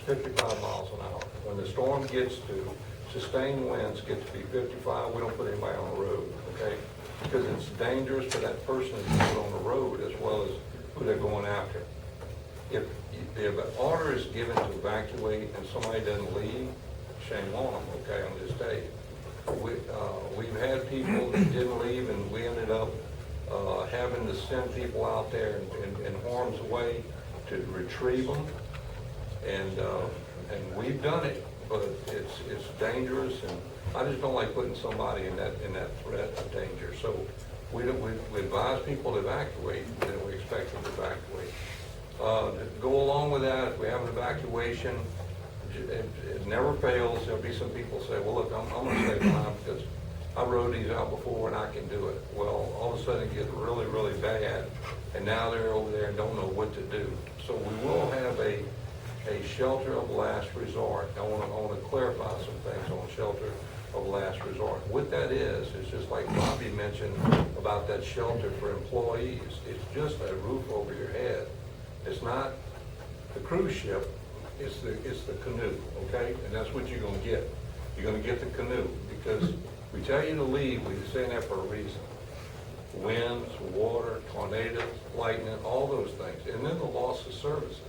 55 miles an hour. When the storm gets to, sustained winds get to be 55, we don't put anybody on the road, okay? Because it's dangerous for that person who's on the road as well as who they're going after. If an order is given to evacuate and somebody doesn't leave, shame on them, okay, on this day. We've had people that didn't leave, and we ended up having to send people out there in harm's way to retrieve them. And we've done it, but it's dangerous, and I just don't like putting somebody in that threat of danger. So we advise people to evacuate, and we expect them to evacuate. To go along with that, if we have an evacuation, it never fails. There'll be some people say, well, look, I'm going to stay behind because I rode these out before and I can do it. Well, all of a sudden it gets really, really bad, and now they're over there and don't know what to do. So we will have a shelter of last resort. I want to clarify some things on shelter of last resort. What that is just like Bobby mentioned about that shelter for employees. It's just a roof over your head. It's not the cruise ship. It's the canoe, okay? And that's what you're going to get. You're going to get the canoe because we tell you to leave. We're saying that for a reason. Winds, water, tornadoes, lightning, all those things. And then the loss of services.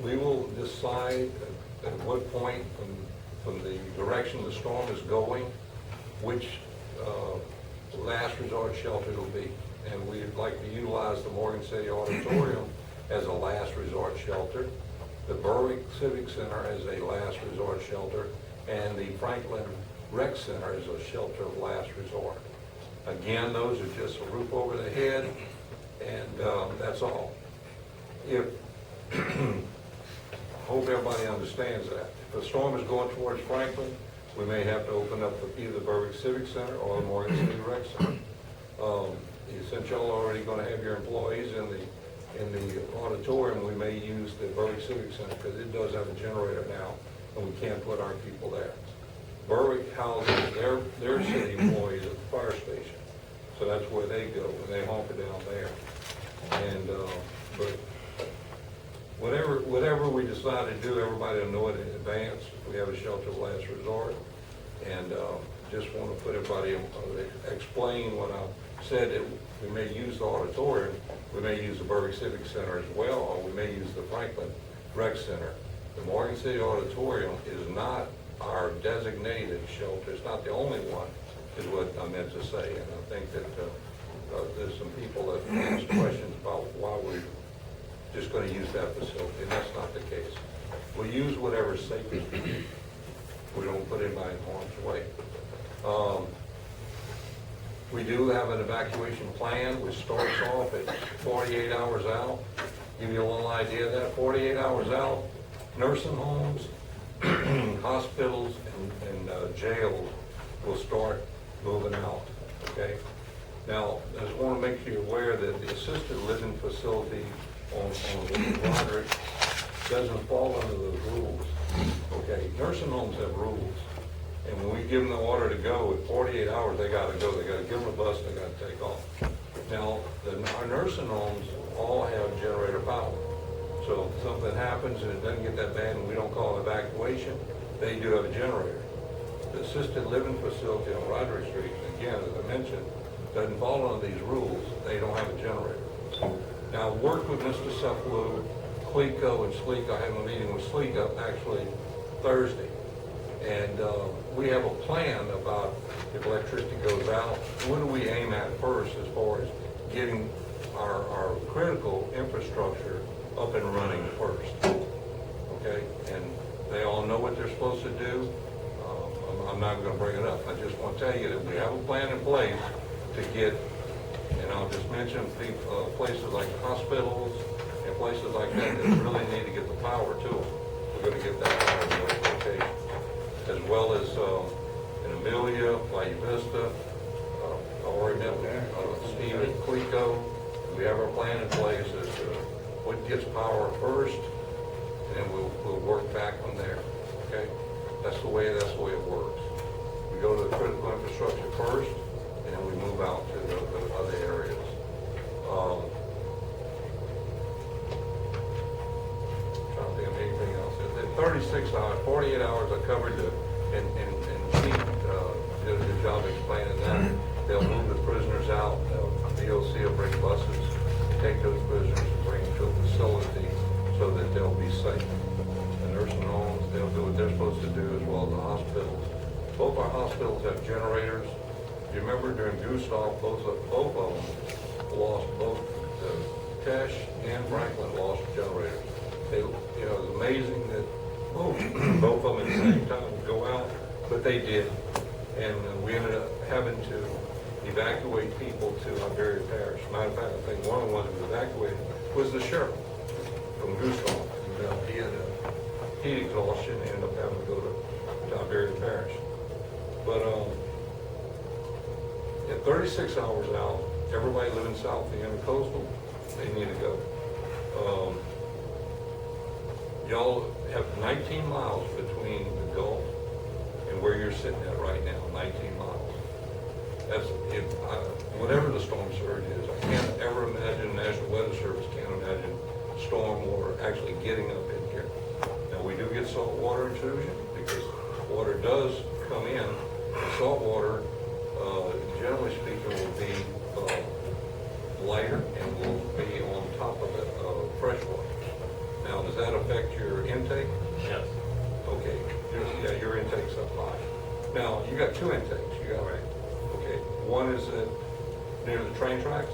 We will decide at what point from the direction the storm is going, which last resort shelter will be. And we'd like to utilize the Morgan City Auditorium as a last resort shelter, the Berwick Civic Center as a last resort shelter, and the Franklin Rec Center as a shelter of last resort. Again, those are just a roof over the head, and that's all. If hope everybody understands that. If the storm is going towards Franklin, we may have to open up either the Berwick Civic Center or the Morgan City Rec Center. Since y'all are already going to have your employees in the auditorium, we may use the Berwick Civic Center because it does have a generator now, and we can't put our people there. Berwick houses their city employees at the fire station, so that's where they go, and they hunker down there. And but whatever we decide to do, everybody will know it in advance. We have a shelter of last resort, and just want to put everybody explain what I said. That we may use the auditorium, we may use the Berwick Civic Center as well, or we may use the Franklin Rec Center. The Morgan City Auditorium is not our designated shelter. It's not the only one, is what I meant to say. And I think that there's some people that ask questions about why we're just going to use that facility, and that's not the case. We use whatever's safest. We don't put anybody in harm's way. We do have an evacuation plan which starts off at 48 hours out. Give you a little idea of that. 48 hours out, nursing homes, hospitals, and jails will start moving out, okay? Now, I just want to make you aware that the assisted living facility on Roderick doesn't fall under those rules, okay? Nursing homes have rules. And when we give them the order to go, at 48 hours, they got to go. They got to give them a bus, they got to take off. Now, our nursing homes all have generator power. So if something happens and it doesn't get that bad and we don't call evacuation, they do have a generator. The assisted living facility on Roderick Street, again, as I mentioned, doesn't fall under these rules. They don't have a generator. Now, I worked with Mr. Cephalou, Clico, and Sleek. I had a meeting with Sleek actually Thursday. And we have a plan about if electricity goes out, what do we aim at first as far as getting our critical infrastructure up and running first, okay? And they all know what they're supposed to do. I'm not going to bring it up. I just want to tell you that we have a plan in place to get, and I'll just mention places like hospitals and places like that that really need to get the power to them. We're going to get that power in those locations. As well as in Amelia, Playa Vista, Oregon, Steve and Clico. We have our plan in place as to what gets power first, and then we'll work back from there. Okay, that's the way it works. We go to the critical infrastructure first, and then we move out to the other areas. 36 hours, 48 hours, I covered and Chief did a good job explaining that. They'll move the prisoners out, the DOC will bring buses, take those prisoners and bring them to a facility so that they'll be safe. The nursing homes, they'll do what they're supposed to do, as well as the hospitals. Both our hospitals have generators. You remember during Gustav, both of them lost, both Tesh and Franklin lost generators. It was amazing that both of them at the same time would go out, but they did. And we ended up having to evacuate people to Iberia Parish. Matter of fact, I think one of the ones that was evacuated was the sheriff from Gustav. He had heat exhaustion and ended up having to go to Iberia Parish. But at 36 hours out, everybody living south of the intercoastal, they need to go. Y'all have 19 miles between the Gulf and where you're sitting at right now, 19 miles. That's whatever the storm surge is. I can't ever imagine, National Weather Service can't imagine storm water actually getting up in here. Now, we do get salt water intrusion because water does come in. Salt water, generally speaking, will be lighter and will be on top of it, fresh water. Now, does that affect your intake? Yes. Okay, your intake's up high. Now, you got two intakes. You got, Right. okay, one is near the train tracks?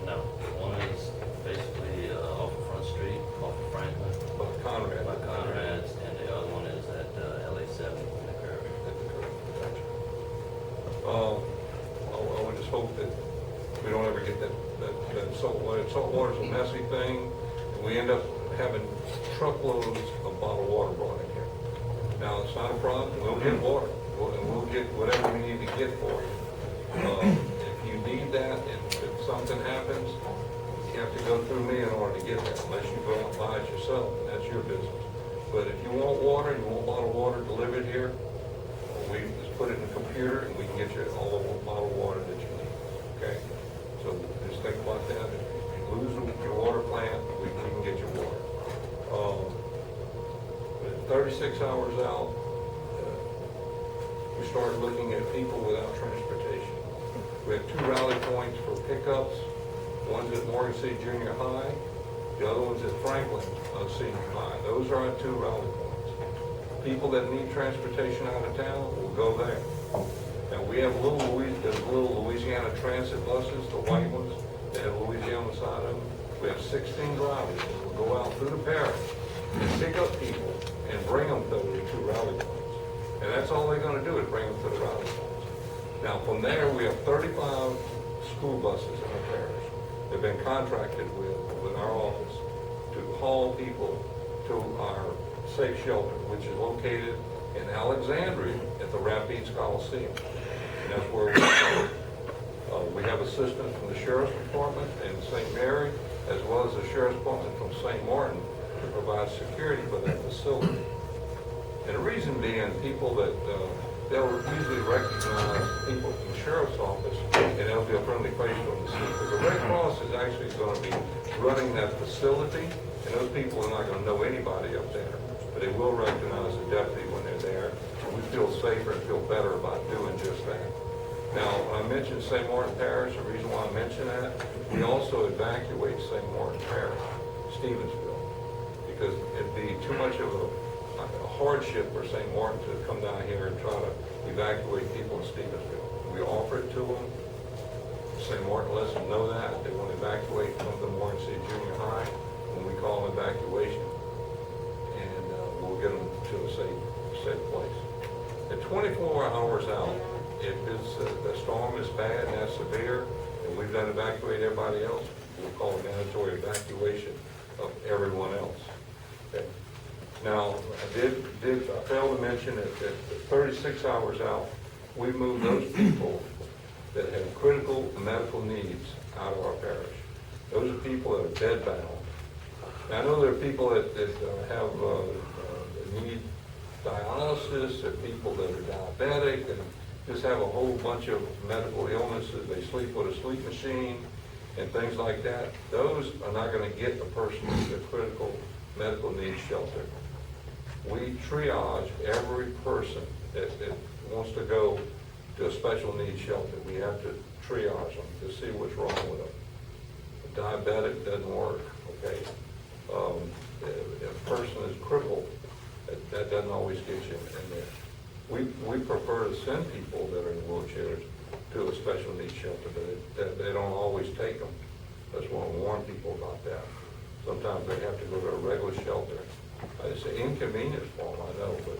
No. One is basically off of Front Street, off of Franklin, By Conrad. by Conrad's, and the other one is at LA 7 in the curve. I would just hope that we don't ever get that salt water. Salt water's a messy thing, and we end up having truckloads of bottled water brought in here. Now, it's not a problem. We'll get water, and we'll get whatever we need to get for you. If you need that, and if something happens, you have to go through me in order to get that, unless you go out and buy it yourself, and that's your business. But if you want water, you want bottled water delivered here, we just put it in the computer and we can get you all the bottled water that you need, okay? So just think about that. If you lose your water plant, we can get you water. 36 hours out, we started looking at people without transportation. We have 2 rally points for pickups. One's at Morgan City Junior High. The other one's at Franklin Senior High. Those are our 2 rally points. People that need transportation out of town will go there. Now, we have little Louisiana transit buses, the white ones, that have Louisiana on the side of them. We have 16 drivers that will go out through the parish and pick up people and bring them to the 2 rally points. And that's all they're going to do is bring them to the rally points. Now, from there, we have 35 school buses in our parish that have been contracted with our office to haul people to our safe shelter, which is located in Alexandria at the Rapides Coliseum. And that's where we have assistance from the Sheriff's Department in St. Mary, as well as the Sheriff's Department from St. Martin to provide security for that facility. And the reason being, people that they'll usually recognize people from the Sheriff's Office, and there'll be a friendly face from the city. Because the Red Cross is actually going to be running that facility, and those people are not going to know anybody up there. But they will recognize the deputy when they're there. And we feel safer and feel better about doing just that. Now, when I mentioned St. Martin Parish, the reason why I mention that, we also evacuate St. Martin Parish, Stevensville, because it'd be too much of a hardship for St. Martin to come down here and try to evacuate people in Stevensville. We offer it to them. St. Martin lets them know that. They want to evacuate, come to Morgan City Junior High, when we call them evacuation. And we'll get them to a safe place. At 24 hours out, if the storm is bad and that's severe, and we've done evacuate everybody else, we'll call a mandatory evacuation of everyone else. Okay. Now, I failed to mention that at 36 hours out, we move those people that have critical medical needs out of our parish. Those are people that are bedbound. Now, I know there are people that have need dialysis, there are people that are diabetic, and just have a whole bunch of medical illnesses. They sleep with a sleep machine and things like that. Those are not going to get a person to the critical medical needs shelter. we triage every person that wants to go to a special needs shelter. We have to triage them to see what's wrong with them. A diabetic doesn't work, okay? If a person is crippled, that doesn't always get you in there. We prefer to send people that are in wheelchairs to a special needs shelter, but they don't always take them. That's why I warn people about that. Sometimes they have to go to a regular shelter. It's an inconvenience for them, I know, but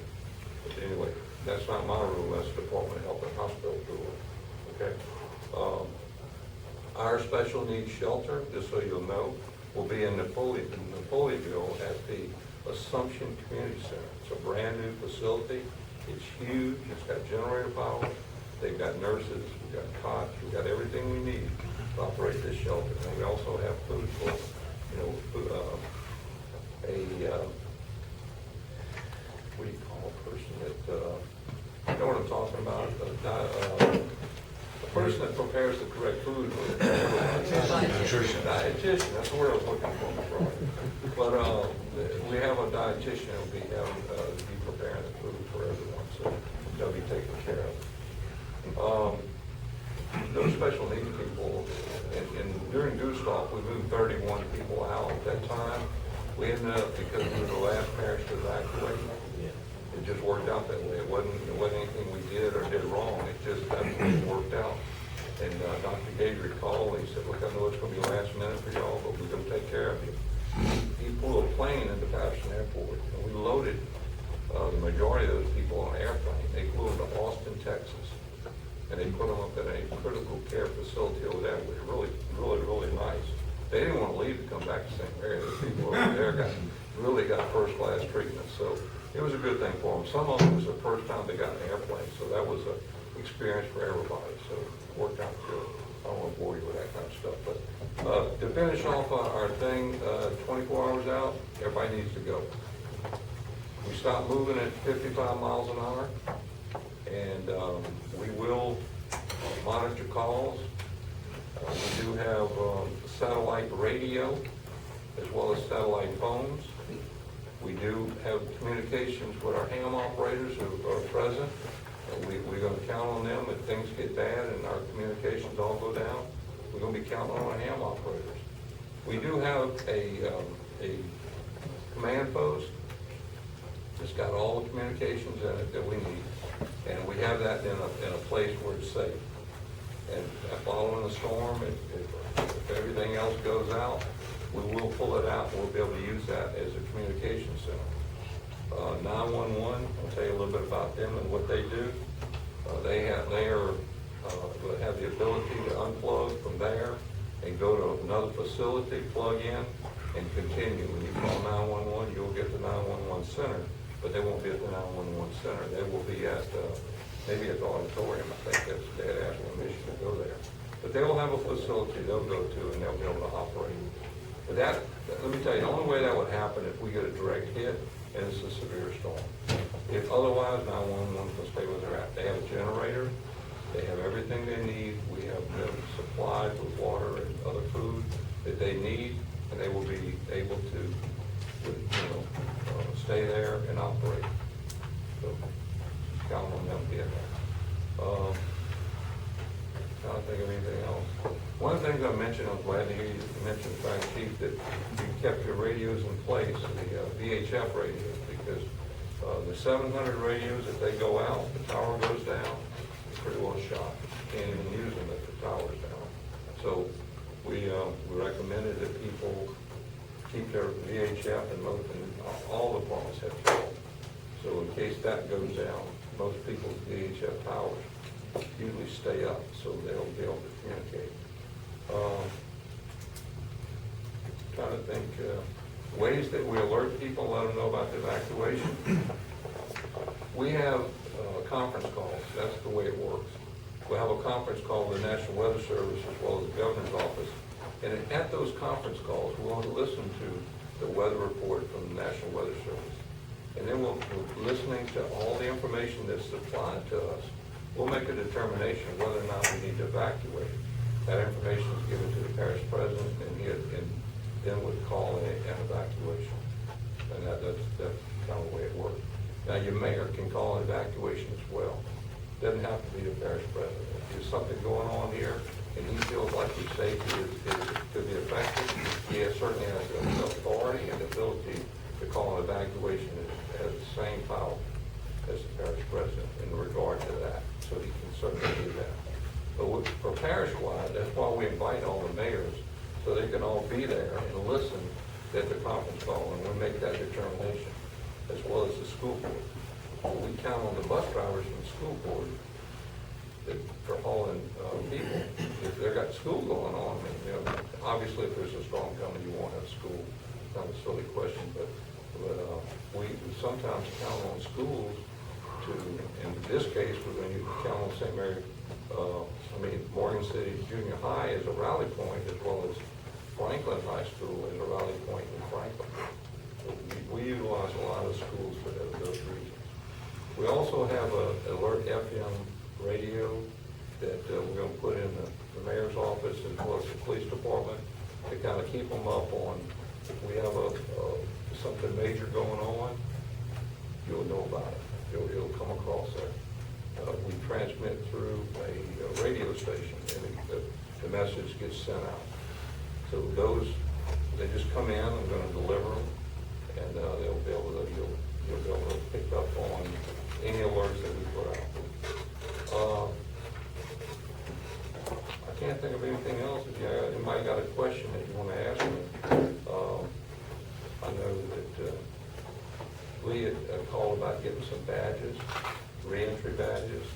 anyway, that's not my rule, that's Department of Health and Hospital rule, okay? Our special needs shelter, just so you'll know, will be in Napoleonville at the Assumption Community Center. It's a brand new facility. It's huge. It's got generator power. They've got nurses. We've got cots. We've got everything we need to operate this shelter. And we also have food for, what do you call a person that, you know what I'm talking about? A person that prepares the correct food. Dietitian, that's the word I was looking for, Mr. Roy. But we have a dietitian who will be preparing the food for everyone, so they'll be taken care of. Those special needs people, and during Gustav, we moved 31 people out at that time. We ended up, because we were the last parish to evacuate, it just worked out that way. It wasn't anything we did or did wrong. It just, that's the way it worked out. And Dr. Kbze called, he said, look, I know it's going to be last minute for y'all, but we're going to take care of you. He flew a plane into Patterson Airport, and we loaded the majority of those people on an airplane. They flew them to Austin, Texas, and they put them up in a critical care facility over there, which was really nice. They didn't want to leave to come back to St. Mary. The people over there really got first-class treatment, so it was a good thing for them. Some of them was the first time they got an airplane, so that was an experience for everybody, so it worked out good. I don't want to bore you with that kind of stuff, but to finish off our thing, 24 hours out, everybody needs to go. We stop moving at 55 miles an hour, and we will monitor calls. We do have satellite radio as well as satellite phones. We do have communications with our ham operators who are present. We're going to count on them if things get bad and our communications all go down. We're going to be counting on our ham operators. We do have a command post that's got all the communications in it that we need, and we have that in a place where it's safe. And following the storm, if everything else goes out, we will pull it out, and we'll be able to use that as a communication center. 911, I'll tell you a little bit about them and what they do. They have the ability to unplug from there and go to another facility, plug in, and continue. When you call 911, you'll get the 911 center, but they won't be at the 911 center. They will be at maybe at the auditorium. I think they had asked permission to go there. But they will have a facility they'll go to, and they'll be able to operate. But let me tell you, the only way that would happen if we get a direct hit and it's a severe storm. If otherwise, 911 can stay where they're at. They have a generator. They have everything they need. We have them supplied with water and other food that they need, and they will be able to, stay there and operate. So, count on them being there. Trying to think of anything else. One of the things I mentioned, I'm glad to hear you mention, Fire Chief, that you kept your radios in place, the VHF radios, because the 700 radios, if they go out, the tower goes down, it's pretty well shot. You can't even use them if the tower's down. So we recommended that people keep their VHF and all the departments have 12. So in case that goes down, most people's VHF towers usually stay up, so they'll be able to communicate. Trying to think ways that we alert people, let them know about the evacuation. We have conference calls. That's the way it works. We'll have a conference call with the National Weather Service as well as the Governor's Office. And at those conference calls, we'll listen to the weather report from the National Weather Service. And then we're listening to all the information that's supplied to us. We'll make a determination of whether or not we need to evacuate. That information is given to the parish president, and then would call an evacuation. And that's kind of the way it works. Now, your mayor can call an evacuation as well. Doesn't have to be the parish president. If there's something going on here and he feels like his safety could be affected, he certainly has the authority and the ability to call an evacuation as the same power as the parish president in regard to that. So he can certainly do that. But for parish-wide, that's why we invite all the mayors, so they can all be there and listen at the conference call, and we make that determination, as well as the school board. So we count on the bus drivers and the school board for hauling people. If they've got school going on, obviously if there's a storm coming, you won't have school. Not a silly question, but we sometimes count on schools to, in this case, we're going to count on St. Mary, Morgan City Junior High as a rally point, as well as Franklin High School as a rally point in Franklin. We utilize a lot of schools for those reasons. We also have a alert FM radio that we're going to put in the mayor's office as well as the police department to kind of keep them up on. If we have something major going on, you'll know about it. It'll come across there. We transmit through a radio station, and the message gets sent out. So those, they just come in, I'm going to deliver them, and you'll be able to pick up on any alerts that we put out. I can't think of anything else. If anybody got a question that you want to ask me, I know that Lee had called about getting some badges, re-entry badges.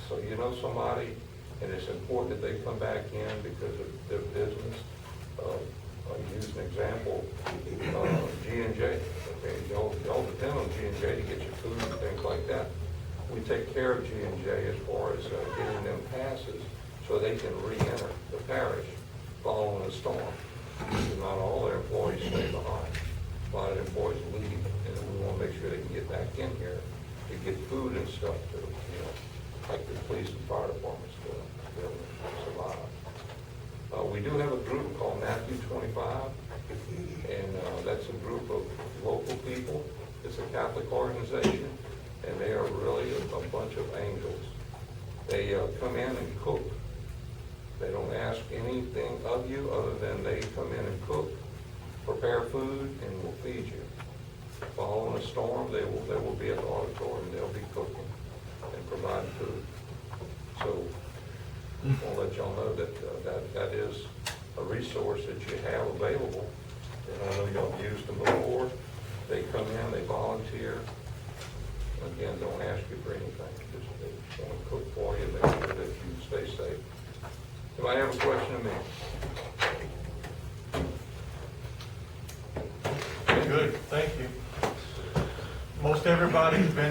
So you know somebody, and it's important that they come back in because of their business. I'll use an example, G&J. Okay, y'all depend on G&J to get your food and things like that. We take care of G&J as far as getting them passes so they can re-enter the parish following a storm. Not all their employees stay behind. A lot of employees leave, and we want to make sure they can get back in here to get food and stuff to, like the police and fire departments to survive. We do have a group called Matthew 25, and that's a group of local people. It's a Catholic organization, and they are really a bunch of angels. They come in and cook. They don't ask anything of you other than they come in and cook, prepare food, and will feed you. Following a storm, they will be at the auditorium. They'll be cooking and providing food. So I'll let y'all know that that is a resource that you have available. And I know y'all have used them before. They come in, they volunteer. Again, don't ask you for anything. Just want to cook for you and make sure that you stay safe. Anybody have a question of me? Good, thank you. Most everybody's been